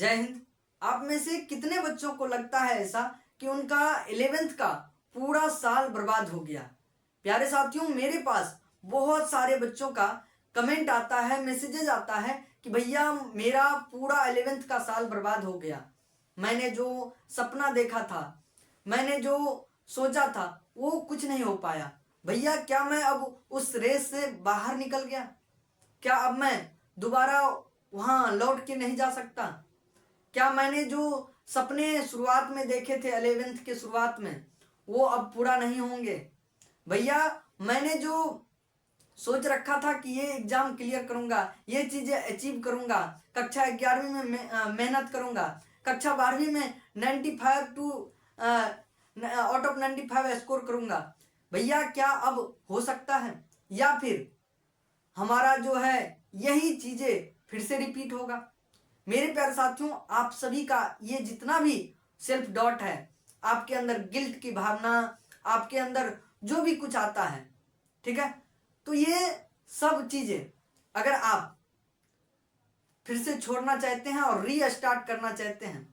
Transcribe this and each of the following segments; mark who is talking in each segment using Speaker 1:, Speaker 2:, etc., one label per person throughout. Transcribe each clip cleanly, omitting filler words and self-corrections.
Speaker 1: जय हिंद। आप में से कितने बच्चों को लगता है ऐसा कि उनका 11th का पूरा साल बर्बाद हो गया? प्यारे साथियों, मेरे पास बहुत सारे बच्चों का कमेंट आता है, मैसेजेस आता है कि भैया मेरा पूरा 11th का साल बर्बाद हो गया। मैंने जो सपना देखा था, मैंने जो सोचा था, वो कुछ नहीं हो पाया। भैया क्या मैं अब उस रेस से बाहर निकल गया? क्या अब मैं दोबारा वहां लौट के नहीं जा सकता? क्या मैंने जो सपने शुरुआत में देखे थे 11th के शुरुआत में, वो अब पूरा नहीं होंगे? भैया मैंने जो सोच रखा था कि ये एग्जाम क्लियर करूंगा, ये चीजें अचीव करूंगा, कक्षा 11वीं में मेहनत करूंगा, कक्षा 12वीं में 95 टू आउट ऑफ 95 स्कोर करूंगा, भैया क्या अब हो सकता है? या फिर हमारा जो है यही चीजें फिर से रिपीट होगा? मेरे प्यारे साथियों, आप सभी का ये जितना भी सेल्फ डाउट है, आपके अंदर गिल्ट की भावना, आपके अंदर जो भी कुछ आता है, ठीक है, तो ये सब चीजें अगर आप फिर से छोड़ना चाहते हैं और रीस्टार्ट करना चाहते हैं,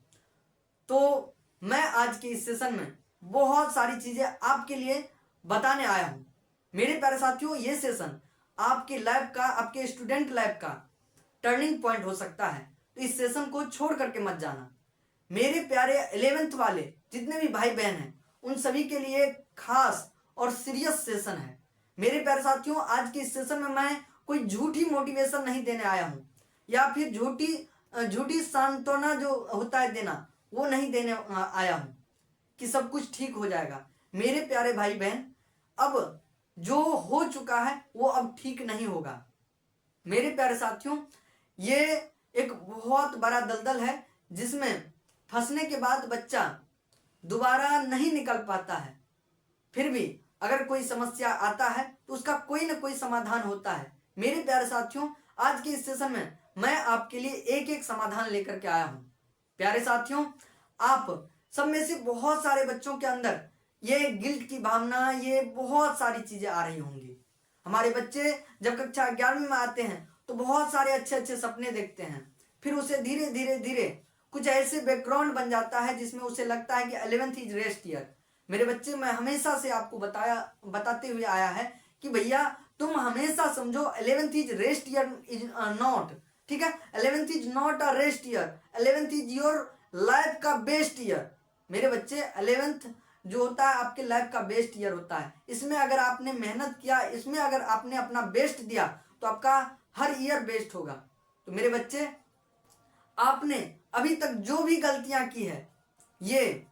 Speaker 1: तो मैं आज के इस सेशन में बहुत सारी चीजें आपके लिए बताने आया हूं। मेरे प्यारे साथियों, ये सेशन आपके लाइफ का, आपके स्टूडेंट लाइफ का टर्निंग पॉइंट हो सकता है, तो इस सेशन को छोड़ करके मत जाना। मेरे प्यारे 11th वाले जितने भी भाई बहन हैं, उन सभी के लिए खास और सीरियस सेशन है। मेरे प्यारे साथियों, आज के इस सेशन में मैं कोई झूठी मोटिवेशन नहीं देने आया हूं, या फिर झूठी सांत्वना जो होता है देना, वो नहीं देने आया हूं कि सब कुछ ठीक हो जाएगा। मेरे प्यारे भाई बहन, अब जो हो चुका है वो अब ठीक नहीं होगा। मेरे प्यारे साथियों, ये एक बहुत बड़ा दलदल है जिसमें फंसने के बाद बच्चा दोबारा नहीं निकल पाता है। फिर भी अगर कोई समस्या आता है तो उसका कोई ना कोई समाधान होता है। मेरे प्यारे साथियों, आज के इस सेशन में मैं आपके लिए एक एक समाधान लेकर के आया हूं। प्यारे साथियों, आप सब में से बहुत सारे बच्चों के अंदर ये गिल्ट की भावना, ये बहुत सारी चीजें आ रही होंगी। हमारे बच्चे जब कक्षा 11वीं में आते हैं तो बहुत सारे अच्छे अच्छे सपने देखते हैं, फिर उसे धीरे धीरे धीरे कुछ ऐसे बैकग्राउंड बन जाता है जिसमें उसे लगता है कि 11th इज रेस्ट ईयर। मेरे बच्चे, मैं हमेशा से आपको बताते हुए आया है कि भैया तुम हमेशा समझो 11th is rest year is not, ठीक है, 11th is not a rest year, 11th is your life का बेस्ट ईयर। मेरे बच्चे, 11th जो होता है आपके लाइफ का बेस्ट ईयर होता है। इसमें अगर आपने मेहनत किया, इसमें अगर आपने अपना बेस्ट दिया, तो आपका हर ईयर बेस्ट होगा। तो मेरे बच्चे, आपने अभी तक जो भी गलतियां की है, ये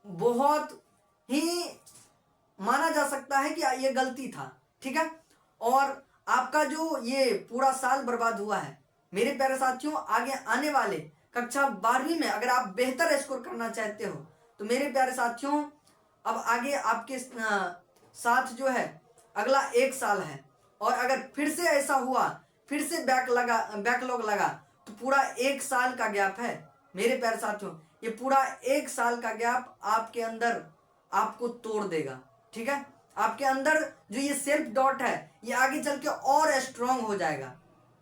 Speaker 1: बहुत ही माना जा सकता है कि ये गलती था, ठीक है, और आपका जो ये पूरा साल बर्बाद हुआ है। मेरे प्यारे साथियों, आगे आने वाले कक्षा 12वीं में अगर आप बेहतर स्कोर करना चाहते हो, तो मेरे प्यारे साथियों, अब आगे आपके साथ जो है अगला एक साल है, और अगर फिर से ऐसा हुआ, फिर से बैकलॉग लगा, तो पूरा एक साल का गैप है। मेरे प्यारे साथियों, ये पूरा एक साल का गैप आपके अंदर आपको तोड़ देगा, ठीक है। आपके अंदर जो ये सेल्फ डाउट है, ये आगे चल के और स्ट्रांग हो जाएगा।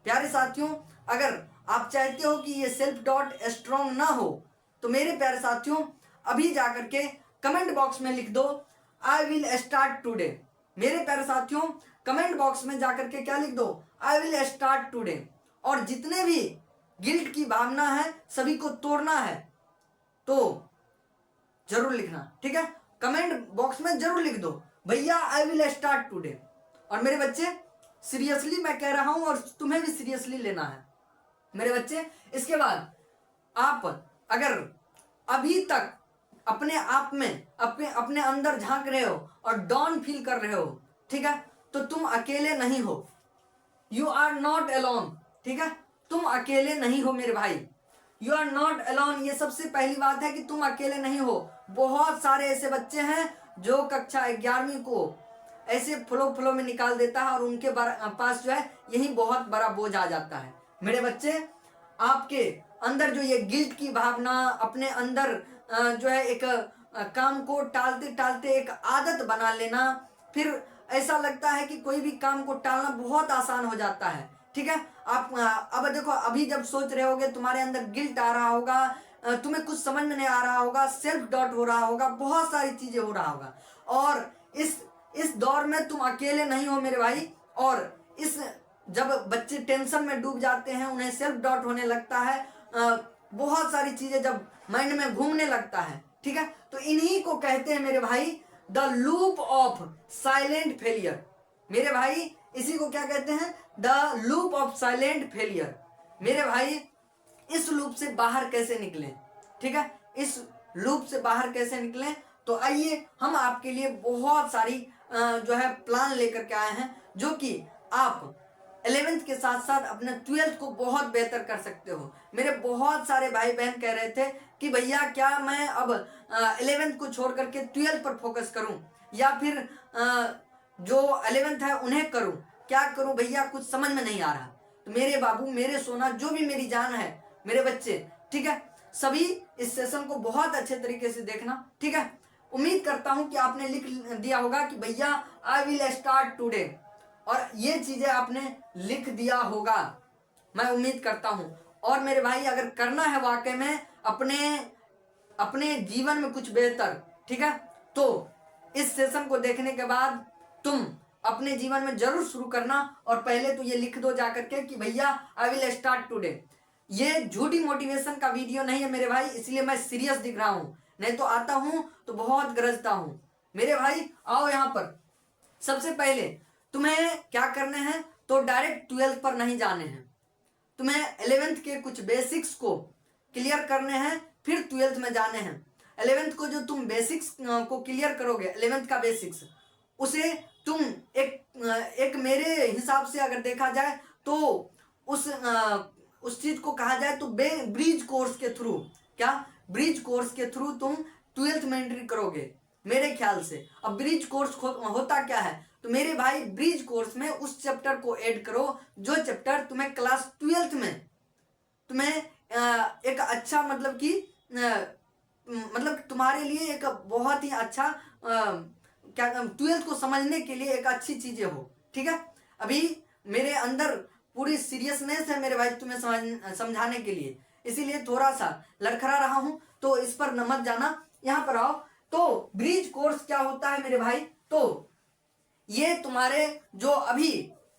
Speaker 1: प्यारे साथियों, अगर आप चाहते हो कि ये सेल्फ डाउट स्ट्रांग ना हो, तो मेरे प्यारे साथियों, अभी जाकर के कमेंट बॉक्स में लिख दो, आई विल स्टार्ट टूडे। मेरे प्यारे साथियों, कमेंट बॉक्स में जाकर के क्या लिख दो? I will start today. और जितने भी गिल्ट की भावना है, सभी को तोड़ना है, तो जरूर लिखना, ठीक है, कमेंट बॉक्स में जरूर लिख दो, भैया आई विल स्टार्ट टूडे। और मेरे बच्चे, सीरियसली मैं कह रहा हूं, और तुम्हें भी सीरियसली लेना है मेरे बच्चे। इसके बाद आप अगर अभी तक अपने आप में अपने अंदर झांक रहे हो और डाउन फील कर रहे हो, ठीक है, तो तुम अकेले नहीं हो। यू आर नॉट अलोन, ठीक है, तुम अकेले नहीं हो मेरे भाई। यू आर नॉट अलोन, ये सबसे पहली बात है कि तुम अकेले नहीं हो। बहुत सारे ऐसे बच्चे हैं जो कक्षा 11वीं को ऐसे फ्लो में निकाल देता है, और उनके पास जो है यही बहुत बड़ा बोझ आ जाता है। मेरे बच्चे, आपके अंदर जो ये गिल्ट की भावना, अपने अंदर जो है एक काम को टालते टालते एक आदत बना लेना, फिर ऐसा लगता है कि कोई भी काम को टालना बहुत आसान हो जाता है, ठीक है। आप अब देखो, अभी जब सोच रहे होगे तुम्हारे अंदर गिल्ट आ रहा होगा, तुम्हें कुछ समझ में नहीं आ रहा होगा, सेल्फ डाउट हो रहा होगा, बहुत सारी चीजें हो रहा होगा। और इस दौर में तुम अकेले नहीं हो मेरे भाई। और इस जब बच्चे टेंशन में डूब जाते हैं, उन्हें सेल्फ डाउट होने लगता है, बहुत सारी चीजें जब माइंड में घूमने लगता है, ठीक है, तो इन्हीं को कहते हैं मेरे भाई the loop of silent failure. मेरे भाई इसी को क्या कहते हैं? The loop of silent failure. मेरे भाई इस लूप से बाहर कैसे निकलें, ठीक है, इस लूप से बाहर कैसे निकलें? तो आइए हम आपके लिए बहुत सारी जो है प्लान लेकर के आए हैं, जो कि आप 11th के साथ साथ अपने 12th को बहुत बेहतर कर सकते हो। मेरे बहुत सारे भाई बहन कह रहे थे कि भैया क्या मैं अब 11th को छोड़ करके 12th पर फोकस करूं, या फिर जो 11th है उन्हें करूं, क्या करूं भैया, कुछ समझ में नहीं आ रहा। तो मेरे बाबू, मेरे सोना, जो भी मेरी जान है, मेरे बच्चे, ठीक है, सभी इस सेशन को बहुत अच्छे तरीके से देखना, ठीक है। उम्मीद करता हूं कि आपने लिख दिया होगा कि भैया आई विल स्टार्ट टुडे, और ये चीजें आपने लिख दिया होगा, मैं उम्मीद करता हूं। और मेरे भाई अगर करना है वाकई में अपने अपने जीवन में कुछ बेहतर, ठीक है, तो इस सेशन को देखने के बाद तुम अपने जीवन में जरूर शुरू करना। और पहले तो ये लिख दो जाकर के कि भैया आई विल स्टार्ट टुडे। ये झूठी मोटिवेशन का वीडियो नहीं है मेरे भाई, इसलिए मैं सीरियस दिख रहा हूं, नहीं तो आता हूं तो बहुत गरजता हूं। मेरे भाई आओ यहां पर। सबसे पहले तुम्हें क्या करने हैं, तो डायरेक्ट 12th पर नहीं जाने हैं, तुम्हें 11th के कुछ बेसिक्स को क्लियर करने हैं, फिर 12th में जाने हैं। 11th को जो तुम बेसिक्स को क्लियर करोगे, 11th का बेसिक्स, उसे तुम एक मेरे हिसाब से अगर देखा जाए तो उस चीज को कहा जाए तो ब्रिज कोर्स के थ्रू, क्या ब्रिज कोर्स के थ्रू तुम 12th में एंट्री करोगे मेरे ख्याल से। अब ब्रिज कोर्स होता क्या है, तो मेरे भाई ब्रिज कोर्स में उस चैप्टर को ऐड करो जो चैप्टर तुम्हें क्लास 12th में तुम्हें एक अच्छा, मतलब कि मतलब तुम्हारे लिए एक बहुत ही अच्छा क्या 12th को समझने के लिए एक अच्छी चीजें हो, ठीक है। अभी मेरे अंदर पूरी सीरियसनेस है मेरे भाई तुम्हें समझाने के लिए, इसीलिए थोड़ा सा लड़खड़ा रहा हूं, तो इस पर न मत जाना, यहां पर आओ। तो ब्रिज कोर्स क्या होता है मेरे भाई, तो ये तुम्हारे जो अभी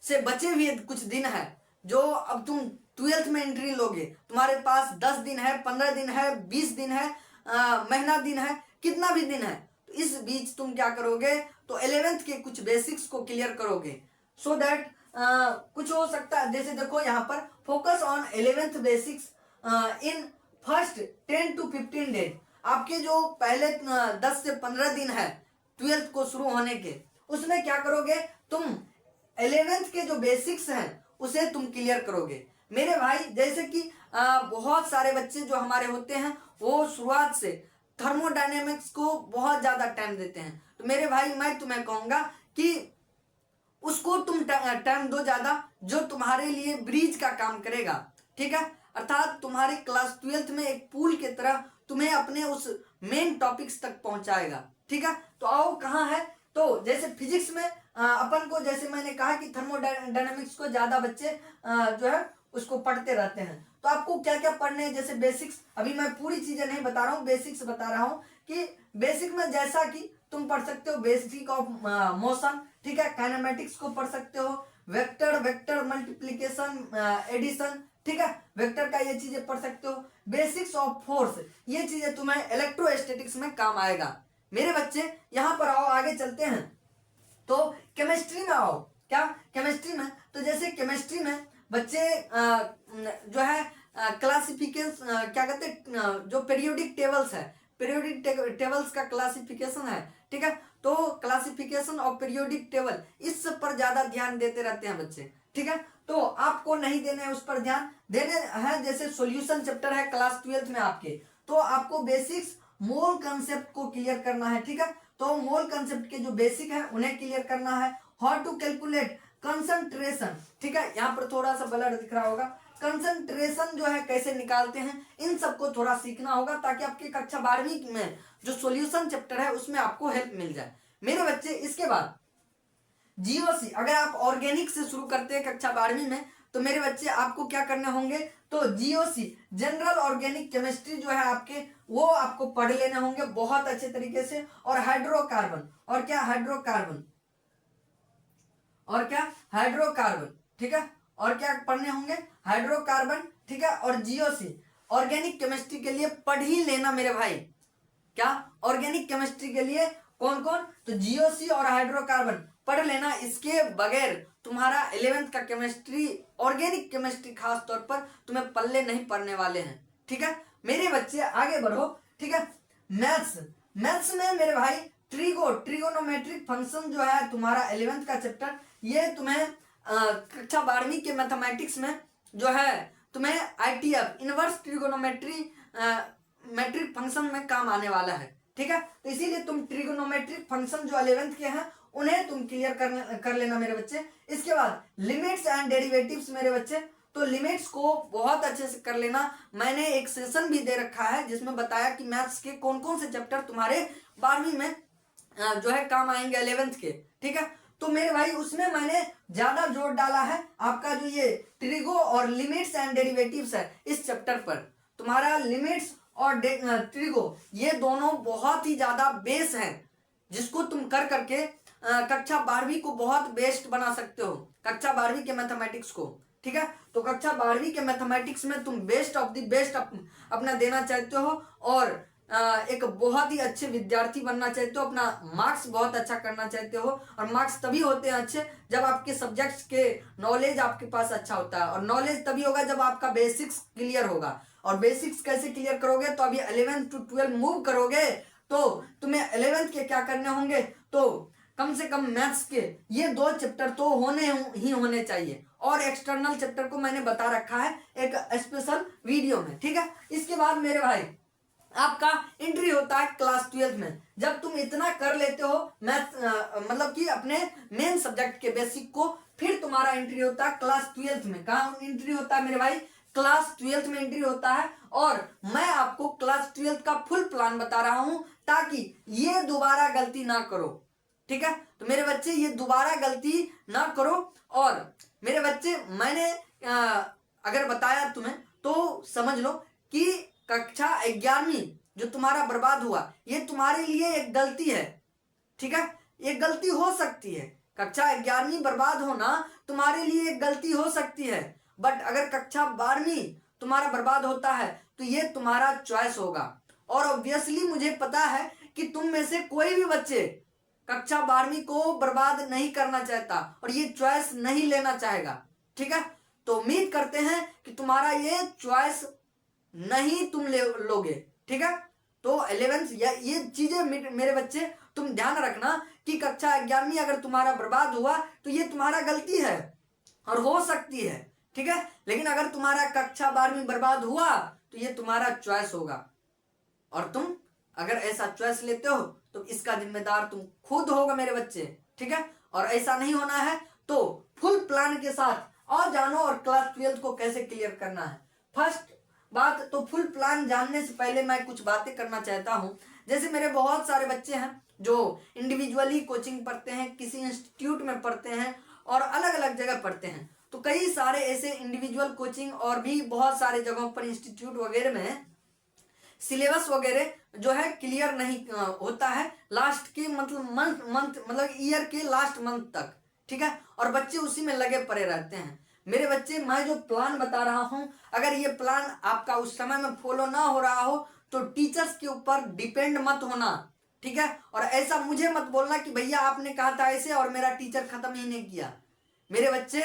Speaker 1: से बचे हुए कुछ दिन है, जो अब तुम 12th में एंट्री लोगे, तुम्हारे पास 10 दिन है, 15 दिन है, 20 दिन है, महीना दिन है, कितना भी दिन है, तो इस बीच तुम क्या करोगे, तो 11th के कुछ बेसिक्स को क्लियर करोगे, सो दैट कुछ हो सकता है। जैसे देखो यहाँ पर focus on 11th basics in first 10 to 15 days. आपके जो पहले 10 से 15 दिन है 12th को शुरू होने के, उसमें क्या करोगे, तुम 11th के जो बेसिक्स हैं उसे तुम क्लियर करोगे मेरे भाई। जैसे कि बहुत सारे बच्चे जो हमारे होते हैं वो शुरुआत से थर्मोडायनेमिक्स को बहुत ज्यादा टाइम देते हैं, तो मेरे भाई मैं तुम्हें कहूंगा कि उसको तुम टाइम दो ज्यादा, जो तुम्हारे लिए ब्रिज का काम करेगा, ठीक है, अर्थात तुम्हारे क्लास 12th में एक पुल की तरह तुम्हें अपने उस मेन टॉपिक्स तक पहुंचाएगा, ठीक है। तो आओ कहाँ है, तो जैसे फिजिक्स में अपन को, जैसे मैंने कहा कि थर्मोडायनेमिक्स को ज्यादा बच्चे जो है उसको पढ़ते रहते हैं, तो आपको क्या क्या पढ़ने हैं, जैसे बेसिक्स, अभी मैं पूरी चीजें नहीं बता रहा हूँ, बेसिक्स बता रहा हूँ कि बेसिक में जैसा कि तुम पढ़ सकते हो बेसिक ऑफ मोशन, ठीक है, काइनेमेटिक्स को पढ़ सकते हो, वेक्टर मल्टीप्लीकेशन, एडिशन, ठीक है, वेक्टर का ये चीजें पढ़ सकते हो, बेसिक्स ऑफ फोर्स, ये चीजें तुम्हें इलेक्ट्रोस्टैटिक्स में काम आएगा मेरे बच्चे। यहाँ पर आओ, आगे चलते हैं, तो केमिस्ट्री में आओ। क्या केमिस्ट्री में, तो जैसे केमिस्ट्री में बच्चे जो है क्लासिफिकेशन, क्या कहते हैं, जो पीरियोडिक टेबल्स है, पीरियोडिक टेबल्स का क्लासिफिकेशन है, ठीक है, तो क्लासिफिकेशन ऑफ पीरियोडिक टेबल, इस सब पर ज्यादा ध्यान देते रहते हैं बच्चे, ठीक है। तो आपको नहीं देने हैं उस पर ध्यान, देने हैं जैसे सॉल्यूशन चैप्टर है क्लास 12th में आपके, तो आपको बेसिक्स मोल कंसेप्ट को क्लियर करना है, ठीक है, तो मोल कंसेप्ट के जो बेसिक है उन्हें क्लियर करना है। हाउ टू कैलकुलेट कंसंट्रेशन, ठीक है, यहाँ पर थोड़ा सा ब्लर दिख रहा होगा, कंसंट्रेशन जो है कैसे निकालते हैं, इन सबको थोड़ा सीखना होगा, ताकि आपकी कक्षा 12वीं में जो सॉल्यूशन चैप्टर है उसमें आपको हेल्प मिल जाए मेरे बच्चे। इसके बाद जीओसी, अगर आप ऑर्गेनिक से शुरू करते हैं कक्षा 12वीं में, तो मेरे बच्चे आपको क्या करने होंगे, तो जीओसी जनरल ऑर्गेनिक केमिस्ट्री जो है आपके, वो आपको पढ़ लेने होंगे बहुत अच्छे तरीके से। और हाइड्रोकार्बन, और क्या हाइड्रोकार्बन, और क्या हाइड्रोकार्बन, ठीक है, और क्या पढ़ने होंगे हाइड्रोकार्बन, ठीक है। और जीओसी ऑर्गेनिक केमिस्ट्री के लिए पढ़ ही लेना मेरे भाई, क्या ऑर्गेनिक केमिस्ट्री के लिए कौन कौन, तो जीओसी और हाइड्रोकार्बन पढ़ लेना। इसके बगैर तुम्हारा 11th का केमिस्ट्री, ऑर्गेनिक केमिस्ट्री खास तौर पर तुम्हें पल्ले नहीं पड़ने वाले हैं, ठीक है। मेरे बच्चे आगे बढ़ो, ठीक है। मैथ्स, मैथ्स में मेरे भाई ट्रिगोनोमेट्रिक फंक्शन जो है तुम्हारा 11th का चैप्टर, ये तुम्हें कक्षा 12वीं के मैथमेटिक्स में जो है तुम्हें ITF inverse trigonometry metric function में काम आने वाला है, ठीक है। तो इसीलिए तुम ट्रिगोनोमेट्रिक फंक्शन जो 11th के हैं उन्हें तुम क्लियर कर लेना मेरे बच्चे। इसके बाद लिमिट्स एंड डेरिवेटिव्स मेरे बच्चे, तो लिमिट्स को बहुत अच्छे से कर लेना। मैंने एक सेशन भी दे रखा है जिसमें बताया कि मैथ्स के कौन कौन से चैप्टर तुम्हारे 12वीं में जो है काम आएंगे 11th के, ठीक है। तो मेरे भाई उसमें मैंने ज्यादा जोर डाला है आपका जो ये ट्रिगो और लिमिट्स एंड डेरिवेटिव्स है, इस चैप्टर पर तुम्हारा लिमिट्स और ट्रिगो ये दोनों बहुत ही ज्यादा बेस हैं, जिसको तुम कर करके कक्षा 12वीं को बहुत बेस्ट बना सकते हो, कक्षा 12वीं के मैथमेटिक्स को, ठीक है। तो कक्षा 12वीं के मैथमेटिक्स में तुम बेस्ट ऑफ द बेस्ट अपना देना चाहते हो और एक बहुत ही अच्छे विद्यार्थी बनना चाहते हो, अपना मार्क्स बहुत अच्छा करना चाहते हो। और मार्क्स तभी होते हैं अच्छे जब आपके सब्जेक्ट्स के नॉलेज आपके पास अच्छा होता है, और नॉलेज तभी होगा जब आपका बेसिक्स क्लियर होगा। और बेसिक्स कैसे क्लियर करोगे, तो अभी 11 to 12 मूव करोगे तो तुम्हें 11th के क्या करने होंगे, तो कम से कम मैथ्स के ये 2 चैप्टर तो होने चाहिए। और एक्सटर्नल चैप्टर को मैंने बता रखा है एक स्पेशल वीडियो में, ठीक है। इसके बाद मेरे भाई आपका एंट्री होता है क्लास 12th में। जब तुम इतना कर लेते हो मैथ मतलब कि अपने मेन सब्जेक्ट के बेसिक को, फिर तुम्हारा एंट्री होता है क्लास 12th में। कहाँ एंट्री होता है मेरे भाई, क्लास 12th में एंट्री होता है। और मैं आपको क्लास 12th का फुल प्लान बता रहा हूं ताकि ये दोबारा गलती ना करो, ठीक है। तो मेरे बच्चे ये दोबारा गलती ना करो। और मेरे बच्चे मैंने अगर बताया तुम्हें तो समझ लो कि कक्षा 11वीं जो तुम्हारा बर्बाद हुआ ये तुम्हारे लिए एक गलती है, ठीक है। एक गलती हो सकती है, कक्षा 11वीं बर्बाद होना तुम्हारे लिए एक गलती हो सकती है, बट अगर कक्षा 12वीं तुम्हारा बर्बाद होता है तो ये तुम्हारा चॉइस होगा। और ऑब्वियसली मुझे पता है कि तुम में से कोई भी बच्चे कक्षा 12वीं को बर्बाद नहीं करना चाहता और ये चॉइस नहीं लेना चाहेगा, ठीक है। तो उम्मीद करते हैं कि तुम्हारा ये चॉइस नहीं तुम लोगे, ठीक है। तो 11th या ये चीजें मेरे बच्चे तुम ध्यान रखना कि कक्षा 11वीं अगर तुम्हारा बर्बाद हुआ तो ये तुम्हारा गलती है और हो सकती है, ठीक है। लेकिन अगर तुम्हारा कक्षा 12वीं बर्बाद हुआ तो ये तुम्हारा चॉइस होगा, और तुम अगर ऐसा चॉइस लेते हो तो इसका जिम्मेदार तुम खुद होगा मेरे बच्चे, ठीक है। और ऐसा नहीं होना है तो फुल प्लान के साथ और जानो और क्लास 12th को कैसे क्लियर करना है। फर्स्ट बात तो फुल प्लान जानने से पहले मैं कुछ बातें करना चाहता हूं। जैसे मेरे बहुत सारे बच्चे हैं जो इंडिविजुअली कोचिंग पढ़ते हैं, किसी इंस्टीट्यूट में पढ़ते हैं और अलग अलग जगह पढ़ते हैं। तो कई सारे ऐसे इंडिविजुअल कोचिंग और भी बहुत सारे जगहों पर इंस्टीट्यूट वगैरह में सिलेबस वगैरह जो है क्लियर नहीं होता है लास्ट के मतलब ईयर के लास्ट मंथ तक, ठीक है। और बच्चे उसी में लगे पड़े रहते हैं। मेरे बच्चे मैं जो प्लान बता रहा हूं, अगर ये प्लान आपका उस समय में फॉलो ना हो रहा हो तो टीचर्स के ऊपर डिपेंड मत होना, ठीक है। और ऐसा मुझे मत बोलना कि भैया आपने कहा था ऐसे और मेरा टीचर खत्म ही नहीं किया। मेरे बच्चे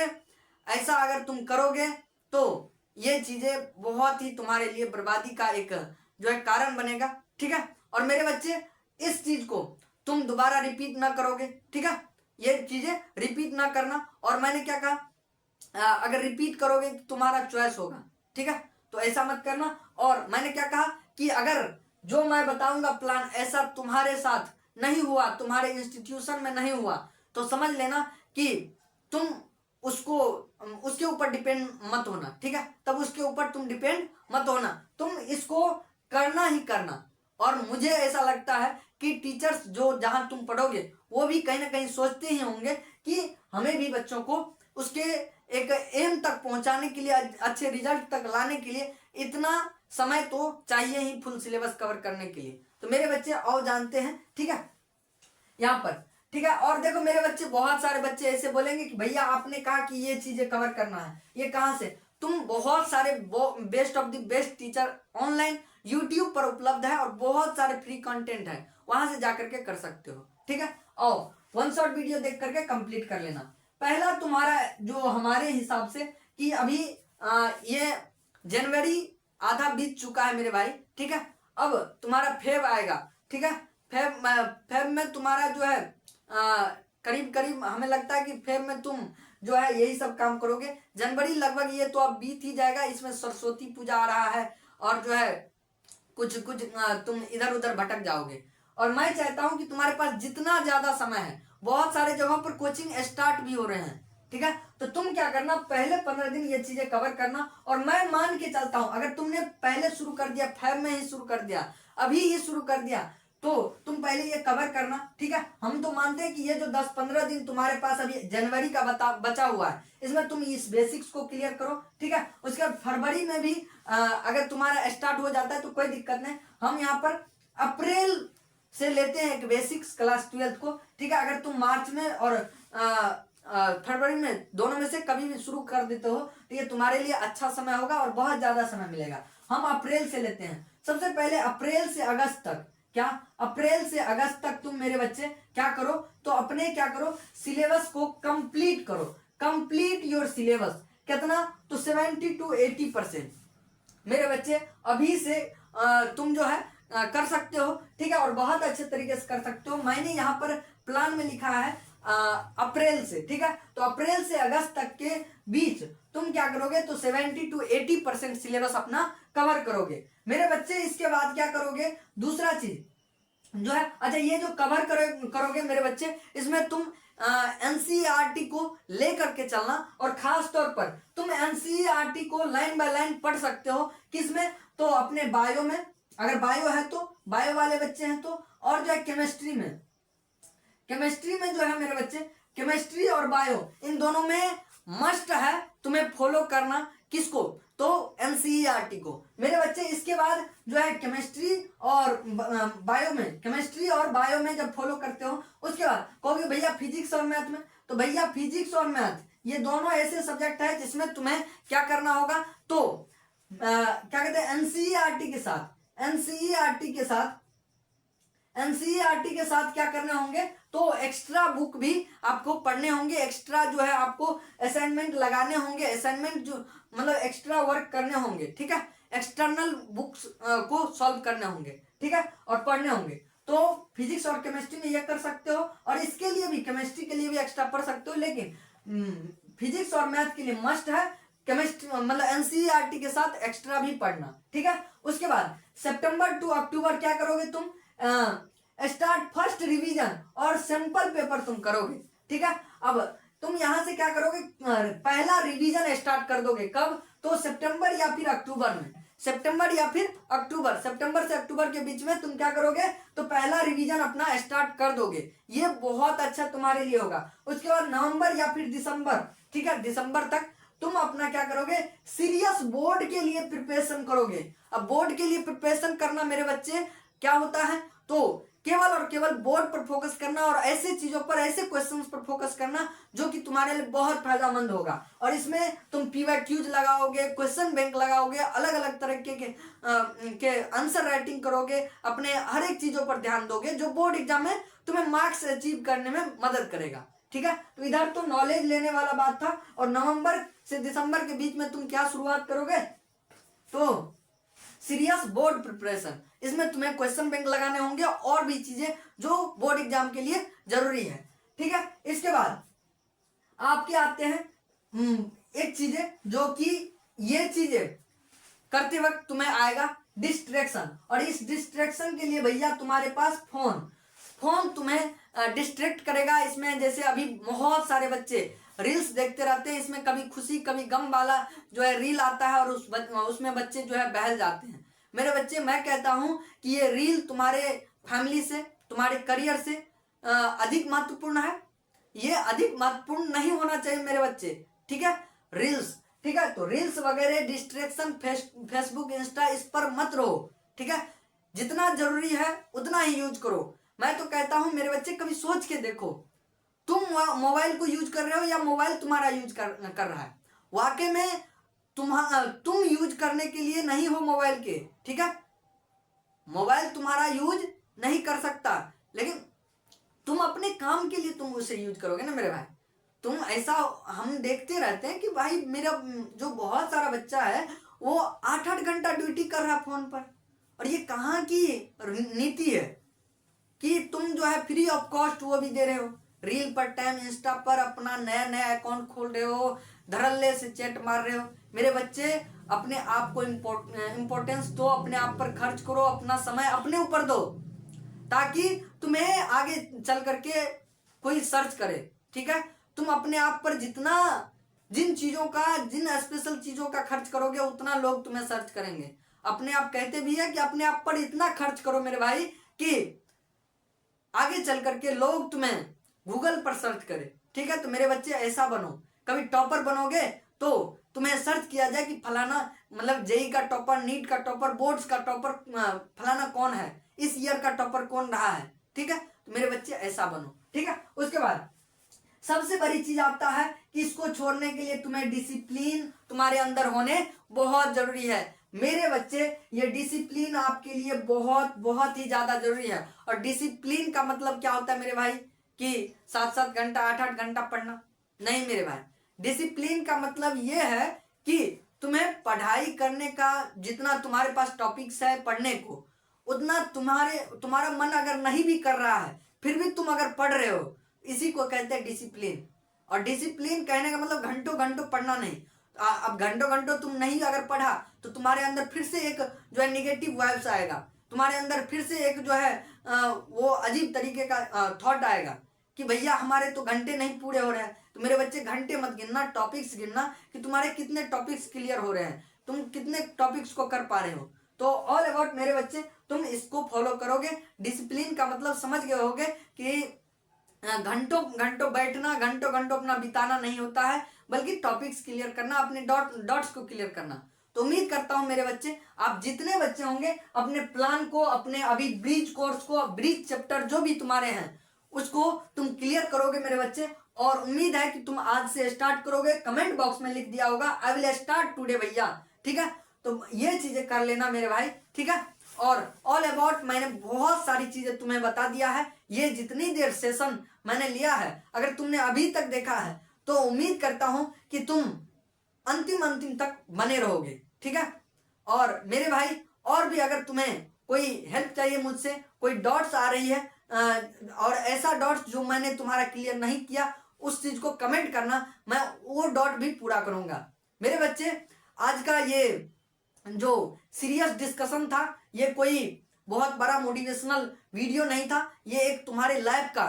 Speaker 1: ऐसा अगर तुम करोगे तो ये चीजें बहुत ही तुम्हारे लिए बर्बादी का एक जो है कारण बनेगा, ठीक है। और मेरे बच्चे इस चीज को तुम दोबारा रिपीट ना करोगे, ठीक है। ये चीजें रिपीट ना करना। और मैंने क्या कहा, अगर रिपीट करोगे तो तुम्हारा चॉइस होगा, ठीक है। तो ऐसा मत करना। और मैंने क्या कहा कि अगर जो मैं बताऊंगा प्लान ऐसा तुम्हारे साथ नहीं हुआ, तुम्हारे इंस्टीट्यूशन में नहीं हुआ, तो समझ लेना कि तुम उसके ऊपर डिपेंड मत होना, ठीक है। तब उसके ऊपर तुम डिपेंड मत होना, तुम इसको करना ही करना। और मुझे ऐसा लगता है कि टीचर्स जो जहां तुम पढ़ोगे वो भी कहीं ना कहीं सोचते ही होंगे कि हमें भी बच्चों को उसके एक एम तक पहुंचाने के लिए, अच्छे रिजल्ट तक लाने के लिए इतना समय तो चाहिए ही फुल सिलेबस कवर करने के लिए। तो मेरे बच्चे और जानते हैं, ठीक है, यहाँ पर, ठीक है। और देखो मेरे बच्चे, बहुत सारे बच्चे ऐसे बोलेंगे कि भैया आपने कहा कि ये चीजें कवर करना है, ये कहाँ से? तुम बहुत सारे best of the best teacher online YouTube पर उपलब्ध है और बहुत सारे फ्री कंटेंट है, वहां से जाकर के कर सकते हो, ठीक है। और वन शॉट वीडियो देख करके कंप्लीट कर लेना। पहला तुम्हारा जो हमारे हिसाब से कि अभी ये जनवरी आधा बीत चुका है मेरे भाई, ठीक है। अब तुम्हारा फेब आएगा, ठीक है। फेब में तुम्हारा जो है करीब करीब हमें लगता है कि फेब में तुम जो है यही सब काम करोगे। जनवरी लगभग ये तो अब बीत ही जाएगा, इसमें सरस्वती पूजा आ रहा है और जो है कुछ कुछ तुम इधर उधर भटक जाओगे। और मैं चाहता हूं कि तुम्हारे पास जितना ज्यादा समय है, बहुत सारे जगहों पर कोचिंग स्टार्ट भी हो रहे हैं, ठीक है। तो तुम क्या करना, पहले 15 दिन ये चीजें कवर करना। और मैं मान के चलता हूं अगर तुमने पहले शुरू कर दिया, फेब में ही शुरू कर दिया, अभी ही शुरू कर दिया, तो तुम पहले ये कवर करना, ठीक है। हम तो मानते हैं कि ये जो 10-15 दिन तुम्हारे पास अभी जनवरी का बचा हुआ है, इसमें तुम इस बेसिक्स को क्लियर करो, ठीक है। उसके बाद फरवरी में भी अगर तुम्हारा स्टार्ट हो जाता है तो कोई दिक्कत नहीं। हम यहाँ पर अप्रैल से लेते हैं एक बेसिक्स क्लास 12 को, ठीक है। अगर तुम मार्च में और फरवरी में दोनों में से कभी भी शुरू कर देते हो तो ये तुम्हारे लिए अच्छा समय होगा और बहुत ज्यादा समय मिलेगा। हम अप्रैल से लेते हैं। सबसे पहले अप्रैल से अगस्त तक, क्या अप्रैल से अगस्त तक तुम मेरे बच्चे क्या करो, तो अपने क्या करो, सिलेबस को कंप्लीट करो। कंप्लीट योर सिलेबस, कितना, तो 70 to 80% मेरे बच्चे अभी से तुम जो है कर सकते हो, ठीक है। और बहुत अच्छे तरीके से कर सकते हो। मैंने यहाँ पर प्लान में लिखा है अप्रैल से, ठीक है। तो अप्रैल से अगस्त तक के बीच तुम क्या करोगे, तो 70 to 80% सिलेबस अपना कवर करोगे मेरे बच्चे। इसके बाद क्या करोगे, दूसरा चीज जो है, अच्छा ये जो कवर करोगे मेरे बच्चे, इसमें तुम एनसीईआरटी को लेकर के चलना। और खास तौर पर तुम एनसीईआरटी को लाइन बाय लाइन पढ़ सकते हो, किसमें, तो अपने बायो में, अगर बायो है तो बायो वाले बच्चे हैं तो, और जो है केमिस्ट्री में, केमिस्ट्री में जो है मेरे बच्चे, केमिस्ट्री और बायो इन दोनों में मस्ट है तुम्हें फॉलो करना, किसको, तो एनसीईआरटी को मेरे बच्चे। इसके बाद जो है केमिस्ट्री और बायो में, केमिस्ट्री और बायो में जब फॉलो करते हो, उसके बाद कहोगे भैया फिजिक्स और मैथ में, तो भैया फिजिक्स और मैथ ये दोनों ऐसे सब्जेक्ट है जिसमें तुम्हें क्या करना होगा, तो क्या कहते हैं, एनसीईआरटी के साथ, एनसीईआरटी के साथ, एनसीईआरटी के साथ क्या करने होंगे, तो एक्स्ट्रा बुक भी आपको पढ़ने होंगे, एक्स्ट्रा जो है आपको असाइनमेंट लगाने होंगे, असाइनमेंट जो मतलब एक्स्ट्रा वर्क करने होंगे, ठीक है। एक्सटर्नल बुक्स को सॉल्व करने होंगे, ठीक है, और पढ़ने होंगे। तो फिजिक्स और केमिस्ट्री में ये कर सकते हो, और इसके लिए भी, केमिस्ट्री के लिए भी एक्स्ट्रा पढ़ सकते हो, लेकिन फिजिक्स और मैथ के लिए मस्ट है केमिस्ट्री, मतलब एनसीईआरटी के साथ एक्स्ट्रा भी पढ़ना, ठीक है। उसके बाद सितंबर टू अक्टूबर क्या करोगे तुम, स्टार्ट फर्स्ट रिवीजन और सैंपल पेपर तुम करोगे, ठीक है। अब तुम यहां से क्या करोगे, पहला रिवीजन स्टार्ट कर दोगे, कब, तो सितंबर या फिर अक्टूबर में, सितंबर या फिर अक्टूबर, सितंबर से अक्टूबर के बीच में तुम क्या करोगे, तो पहला रिवीजन अपना स्टार्ट कर दोगे। ये बहुत अच्छा तुम्हारे लिए होगा। उसके बाद नवंबर या फिर दिसंबर, ठीक है, दिसंबर तक तुम अपना क्या करोगे, सीरियस बोर्ड के लिए प्रिपरेशन करोगे। अब बोर्ड के लिए प्रिपरेशन करना मेरे बच्चे क्या होता है, तो केवल और केवल बोर्ड पर फोकस करना और ऐसे चीजों पर, ऐसे क्वेश्चंस पर फोकस करना जो कि तुम्हारे लिए बहुत फायदेमंद होगा। और इसमें तुम पीवाईक्यूज लगाओगे, क्वेश्चन बैंक लगाओगे, अलग अलग तरीके के आंसर राइटिंग करोगे, अपने हर एक चीजों पर ध्यान दोगे जो बोर्ड एग्जाम में तुम्हें मार्क्स अचीव करने में मदद करेगा, ठीक है। तो इधर तो नॉलेज लेने वाला बात था। और नवंबर से दिसंबर के बीच में तुम क्या शुरुआत करोगे, तो सीरियस बोर्ड प्रिपरेशन, इसमें तुम्हें क्वेश्चन बैंक लगाने होंगे और भी चीजें जो बोर्ड एग्जाम के लिए जरूरी है, ठीक है। इसके बाद आपके आते हैं एक चीजें जो कि ये चीजें करते वक्त तुम्हें आएगा डिस्ट्रैक्शन। और इस डिस्ट्रैक्शन के लिए भैया तुम्हारे पास फोन तुम्हें डिस्ट्रैक्ट करेगा। इसमें जैसे अभी बहुत सारे बच्चे रील्स देखते रहते हैं, इसमें कभी खुशी कभी गम वाला जो है रील आता है और उसमें बच्चे जो है बहल जाते हैं। मेरे बच्चे, मैं कहता हूं कि ये रील तुम्हारे फैमिली से, तुम्हारे करियर से अधिक महत्वपूर्ण है। ये अधिक महत्वपूर्ण नहीं होना चाहिए मेरे बच्चे, ठीक है। रील्स, ठीक है। तो रील्स वगैरह डिस्ट्रैक्शन फेसबुक इंस्टा इस पर मत रहो, ठीक है। जितना जरूरी है उतना ही यूज करो। मैं तो कहता हूं मेरे बच्चे कभी सोच के देखो, तुम मोबाइल को यूज कर रहे हो या मोबाइल तुम्हारा यूज कर रहा है। वाकई में तुम यूज करने के लिए नहीं हो मोबाइल के, ठीक है। मोबाइल तुम्हारा यूज नहीं कर सकता, लेकिन तुम अपने काम के लिए तुम उसे यूज करोगे ना मेरे भाई। तुम ऐसा हम देखते रहते हैं कि भाई मेरा जो बहुत सारा बच्चा है वो 8-8 घंटा ड्यूटी कर रहा है फोन पर। और ये कहाँ की नीति है कि तुम जो है फ्री ऑफ कॉस्ट वो भी दे रहे हो, रील पर टाइम, इंस्टा पर अपना नया नया अकाउंट खोल रहे हो, धड़ल्ले से चैट मार रहे हो। मेरे बच्चे अपने आप को इम्पोर्टेंस दो, अपने आप पर खर्च करो, अपना समय अपने ऊपर दो, ताकि तुम्हें आगे चल करके कोई सर्च करे, ठीक है। तुम अपने आप पर जितना जिन स्पेशल चीजों का खर्च करोगे उतना लोग तुम्हें सर्च करेंगे। अपने आप कहते भी है कि अपने आप पर इतना खर्च करो मेरे भाई कि आगे चल करके लोग तुम्हें गूगल पर सर्च करें, ठीक है। तो मेरे बच्चे ऐसा बनो, कभी टॉपर बनोगे तो तुम्हें सर्च किया जाए कि फलाना मतलब जेई का टॉपर, नीट का टॉपर, बोर्ड्स का टॉपर फलाना कौन है, इस ईयर का टॉपर कौन रहा है, ठीक है। तो मेरे बच्चे ऐसा बनो, ठीक है। उसके बाद सबसे बड़ी चीज आता है कि इसको छोड़ने के लिए तुम्हें डिसिप्लिन तुम्हारे अंदर होने बहुत जरूरी है। मेरे बच्चे ये डिसिप्लिन आपके लिए बहुत बहुत ही ज्यादा जरूरी है। और डिसिप्लिन का मतलब क्या होता है मेरे भाई कि 7-7 घंटा 8-8 घंटा पढ़ना नहीं मेरे भाई। डिसिप्लिन का मतलब ये है कि तुम्हें पढ़ाई करने का जितना तुम्हारे पास टॉपिक्स है पढ़ने को, उतना तुम्हारा मन अगर नहीं भी कर रहा है फिर भी तुम अगर पढ़ रहे हो, इसी को कहते हैं डिसिप्लिन। और डिसिप्लिन कहने का मतलब घंटों घंटों पढ़ना नहीं। अब घंटों घंटों तुम नहीं अगर पढ़ा तो तुम्हारे अंदर फिर से एक जो है निगेटिव वाइब्स आएगा, तुम्हारे अंदर फिर से एक जो है वो अजीब तरीके का थॉट आएगा कि भैया हमारे तो घंटे नहीं पूरे हो रहे हैं। तो मेरे बच्चे घंटे मत गिनना, टॉपिक्स गिनना कि तुम्हारे कितने टॉपिक्स क्लियर हो रहे हैं, तुम कितने टॉपिक्स को कर पा रहे हो। तो ऑल अबाउट मेरे बच्चे तुम इसको फॉलो करोगे। डिसिप्लिन का मतलब समझ गए होगे कि घंटों घंटों बैठना, घंटों घंटों अपना बिताना नहीं होता है, बल्कि टॉपिक्स क्लियर करना, अपने डॉट्स को क्लियर करना। तो उम्मीद करता हूं मेरे बच्चे आप जितने बच्चे होंगे अपने प्लान को, अपने अभी ब्रीज कोर्स को, ब्रीज चैप्टर जो भी तुम्हारे हैं उसको तुम क्लियर करोगे मेरे बच्चे। और उम्मीद है कि तुम आज से स्टार्ट करोगे। कमेंट बॉक्स में लिख दिया होगा आई विल स्टार्ट टुडे भैया, ठीक है। तो ये चीजें कर लेना मेरे भाई, ठीक है। और ऑल अबाउट मैंने बहुत सारी चीजें तुम्हें बता दिया है। ये जितनी देर सेशन मैंने लिया है अगर तुमने अभी तक देखा है तो उम्मीद करता हूं कि तुम अंतिम तक बने रहोगे, ठीक है। और मेरे भाई और भी अगर तुम्हें कोई हेल्प चाहिए मुझसे, कोई डॉट्स आ रही है और ऐसा डॉट्स जो मैंने तुम्हारा क्लियर नहीं किया उस चीज को कमेंट करना, मैं वो डॉट भी पूरा करूंगा। मेरे बच्चे आज का ये जो सीरियस डिस्कशन था ये कोई बहुत बड़ा मोटिवेशनल वीडियो नहीं था, ये एक तुम्हारे लाइफ का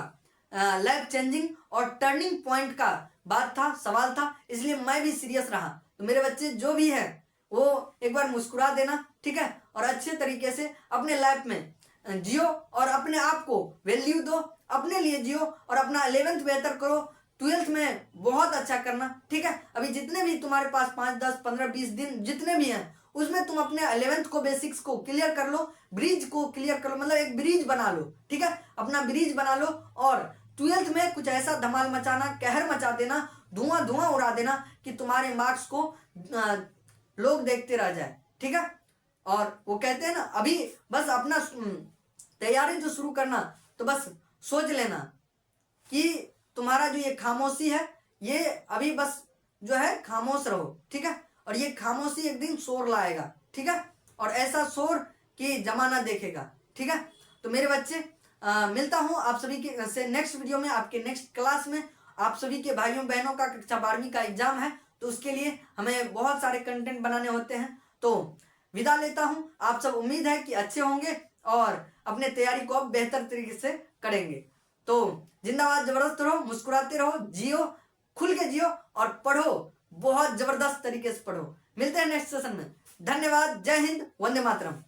Speaker 1: लाइफ चेंजिंग और टर्निंग पॉइंट का बात था, सवाल था, इसलिए मैं भी सीरियस रहा। तो मेरे बच्चे जो भी है वो एक बार मुस्कुरा देना, ठीक है। और अच्छे तरीके से अपने लाइफ में जियो और अपने आप को वैल्यू दो, अपने लिए जियो और अपना 11th बेहतर करो, 12th में बहुत अच्छा करना, ठीक है। अभी जितने भी तुम्हारे पास 5, 10, 15, 20 दिन जितने भी हैं उसमें तुम अपने 11th को, बेसिक्स को क्लियर कर लो, ब्रिज को क्लियर कर लो, मतलब एक ब्रिज बना लो, ठीक है। अपना ब्रिज बना लो और 12th में कुछ ऐसा धमाल मचाना, कहर मचा देना, धुआं धुआं उड़ा देना कि तुम्हारे मार्क्स को लोग देखते रह जाए, ठीक है। और वो कहते हैं ना अभी बस अपना तैयारी जो शुरू करना, तो बस सोच लेना कि तुम्हारा जो ये खामोशी है ये अभी बस जो है खामोश रहो, ठीक है। और ये खामोशी एक दिन शोर लाएगा, ठीक है। और ऐसा शोर कि जमाना देखेगा, ठीक है। तो मेरे बच्चे मिलता हूं आप सभी के से नेक्स्ट वीडियो में, आपके नेक्स्ट क्लास में। आप सभी के भाइयों बहनों का कक्षा 12वीं का एग्जाम है तो उसके लिए हमें बहुत सारे कंटेंट बनाने होते हैं। तो विदा लेता हूं, आप सब उम्मीद है कि अच्छे होंगे और अपने तैयारी को अब बेहतर तरीके से करेंगे। तो जिंदाबाद, जबरदस्त रहो, मुस्कुराते रहो, जियो, खुल के जियो और पढ़ो, बहुत जबरदस्त तरीके से पढ़ो। मिलते हैं नेक्स्ट सेशन में। धन्यवाद, जय हिंद, वंदे मातरम।